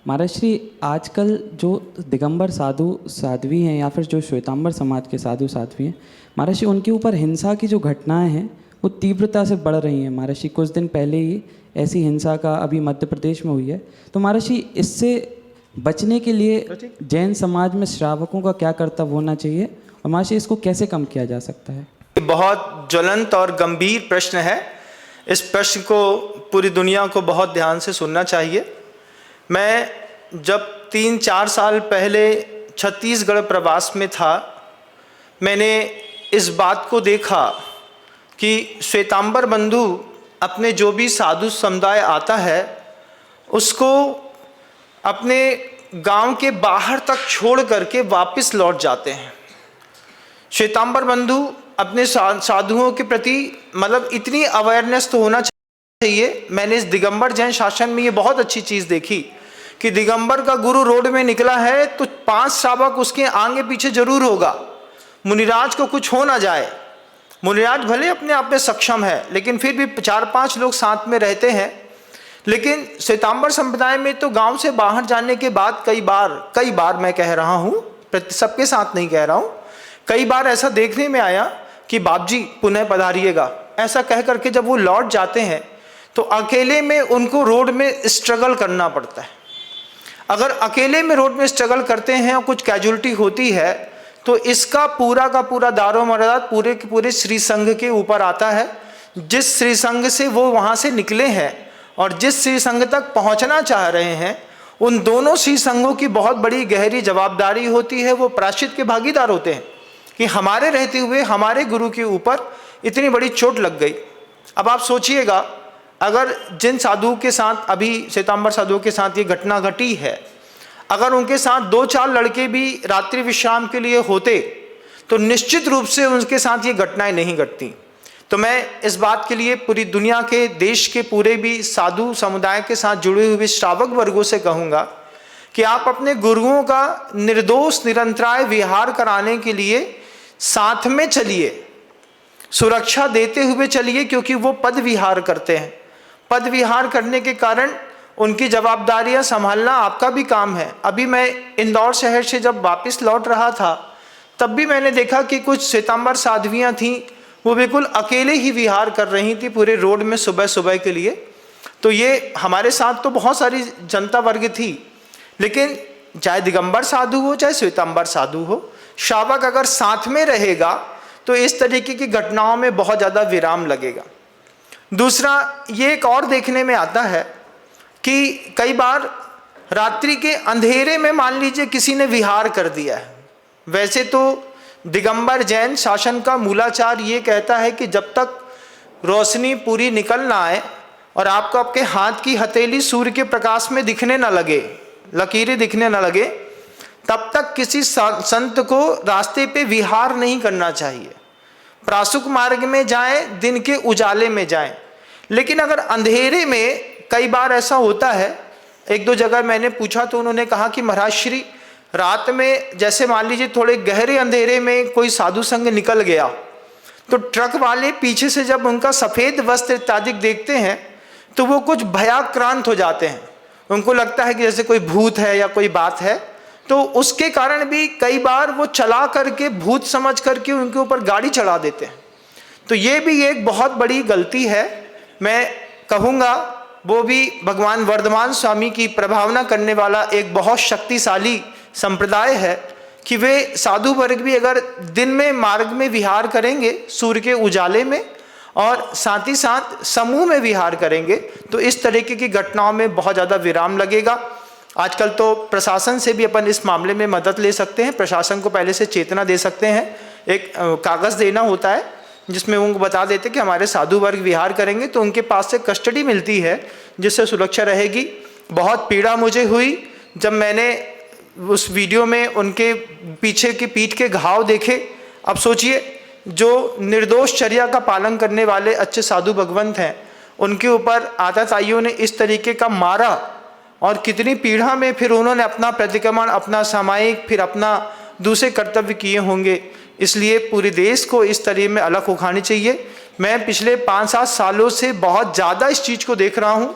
महाराज श्री, आजकल जो दिगंबर साधु साध्वी हैं या फिर जो श्वेतांबर समाज के साधु साध्वी हैं महाराज श्री, उनके ऊपर हिंसा की जो घटनाएं हैं वो तीव्रता से बढ़ रही हैं। महाराज श्री, कुछ दिन पहले ही ऐसी हिंसा का अभी मध्य प्रदेश में हुई है। तो महाराज श्री, इससे बचने के लिए जैन समाज में श्रावकों का क्या कर्तव्य होना चाहिए और महाराज श्री इसको कैसे कम किया जा सकता है? बहुत ज्वलंत और गंभीर प्रश्न है। इस प्रश्न को पूरी दुनिया को बहुत ध्यान से सुनना चाहिए। मैं जब 3-4 साल पहले छत्तीसगढ़ प्रवास में था, मैंने इस बात को देखा कि श्वेतांबर बंधु अपने जो भी साधु समुदाय आता है उसको अपने गांव के बाहर तक छोड़ करके वापस लौट जाते हैं। श्वेतांबर बंधु अपने साधुओं के प्रति मतलब इतनी अवेयरनेस तो होना चाहिए। मैंने इस दिगंबर जैन शासन में ये बहुत अच्छी चीज़ देखी कि दिगंबर का गुरु रोड में निकला है तो 5 श्रावक उसके आगे पीछे जरूर होगा। मुनिराज को कुछ हो ना जाए। मुनिराज भले अपने आप में सक्षम है, लेकिन फिर भी 4-5 लोग साथ में रहते हैं। लेकिन श्वेतांबर संप्रदाय में तो गांव से बाहर जाने के बाद कई बार मैं कह रहा हूँ, सबके साथ नहीं कह रहा हूँ, कई बार ऐसा देखने में आया कि बाप जी पुनः पधारिएगा, ऐसा कह करके जब वो लौट जाते हैं तो अकेले में उनको रोड में स्ट्रगल करना पड़ता है। अगर अकेले में रोड में स्ट्रगल करते हैं और कुछ कैजुअलिटी होती है तो इसका पूरा का पूरा दारोमदार पूरे के पूरे श्री संघ के ऊपर आता है। जिस श्री संघ से वो वहाँ से निकले हैं और जिस श्री संघ तक पहुँचना चाह रहे हैं, उन दोनों श्री संघों की बहुत बड़ी गहरी जवाबदारी होती है। वो प्रायश्चित के भागीदार होते हैं कि हमारे रहते हुए हमारे गुरु के ऊपर इतनी बड़ी चोट लग गई। अब आप सोचिएगा, अगर जिन साधुओं के साथ अभी श्वेतांबर साधुओं के साथ ये घटना घटी है, अगर उनके साथ 2-4 लड़के भी रात्रि विश्राम के लिए होते तो निश्चित रूप से उनके साथ ये घटनाएं नहीं घटती। तो मैं इस बात के लिए पूरी दुनिया के, देश के पूरे भी साधु समुदाय के साथ जुड़े हुए श्रावक वर्गों से कहूँगा कि आप अपने गुरुओं का निर्दोष निरंतराय विहार कराने के लिए साथ में चलिए, सुरक्षा देते हुए चलिए, क्योंकि वो पद विहार करते हैं। पद विहार करने के कारण उनकी जवाबदारियां संभालना आपका भी काम है। अभी मैं इंदौर शहर से जब वापस लौट रहा था तब भी मैंने देखा कि कुछ श्वेतांबर साध्वियां थीं, वो बिल्कुल अकेले ही विहार कर रही थी पूरे रोड में सुबह सुबह के लिए। तो ये हमारे साथ तो बहुत सारी जनता वर्ग थी, लेकिन चाहे दिगंबर साधु हो चाहे श्वेतांबर साधु हो, श्रावक अगर साथ में रहेगा तो इस तरीके की घटनाओं में बहुत ज़्यादा विराम लगेगा। दूसरा, ये एक और देखने में आता है कि कई बार रात्रि के अंधेरे में मान लीजिए किसी ने विहार कर दिया है। वैसे तो दिगंबर जैन शासन का मूलाचार ये कहता है कि जब तक रोशनी पूरी निकल ना आए और आपको आपके हाथ की हथेली सूर्य के प्रकाश में दिखने ना लगे, लकीरें दिखने ना लगे, तब तक किसी संत को रास्ते पे विहार नहीं करना चाहिए। प्रासुक मार्ग में जाएं, दिन के उजाले में जाएं। लेकिन अगर अंधेरे में, कई बार ऐसा होता है, 1-2 जगह मैंने पूछा तो उन्होंने कहा कि महाराज श्री, रात में जैसे मान लीजिए थोड़े गहरे अंधेरे में कोई साधु संग निकल गया तो ट्रक वाले पीछे से जब उनका सफ़ेद वस्त्र इत्यादि देखते हैं तो वो कुछ भयाक्रांत हो जाते हैं। उनको लगता है कि जैसे कोई भूत है या कोई बात है, तो उसके कारण भी कई बार वो चला करके भूत समझ करके उनके ऊपर गाड़ी चढ़ा देते हैं। तो ये भी एक बहुत बड़ी गलती है। मैं कहूँगा वो भी भगवान वर्धमान स्वामी की प्रभावना करने वाला एक बहुत शक्तिशाली संप्रदाय है कि वे साधु वर्ग भी अगर दिन में मार्ग में विहार करेंगे सूर्य के उजाले में और साथ ही साथ समूह में विहार करेंगे तो इस तरीके की घटनाओं में बहुत ज़्यादा विराम लगेगा। आजकल तो प्रशासन से भी अपन इस मामले में मदद ले सकते हैं। प्रशासन को पहले से चेतना दे सकते हैं। एक कागज़ देना होता है जिसमें उनको बता देते कि हमारे साधु वर्ग विहार करेंगे, तो उनके पास से कस्टडी मिलती है जिससे सुरक्षा रहेगी। बहुत पीड़ा मुझे हुई जब मैंने उस वीडियो में उनके पीछे की पीठ के घाव देखे। अब सोचिए, जो निर्दोष चर्या का पालन करने वाले अच्छे साधु भगवंत हैं, उनके ऊपर आतताइयों ने इस तरीके का मारा और कितनी पीड़ा में फिर उन्होंने अपना प्रतिक्रमण, अपना सामायिक, फिर अपना दूसरे कर्तव्य किए होंगे। इसलिए पूरे देश को इस तरह में अलग उखाड़नी चाहिए। मैं पिछले 5-7 सालों से बहुत ज़्यादा इस चीज़ को देख रहा हूँ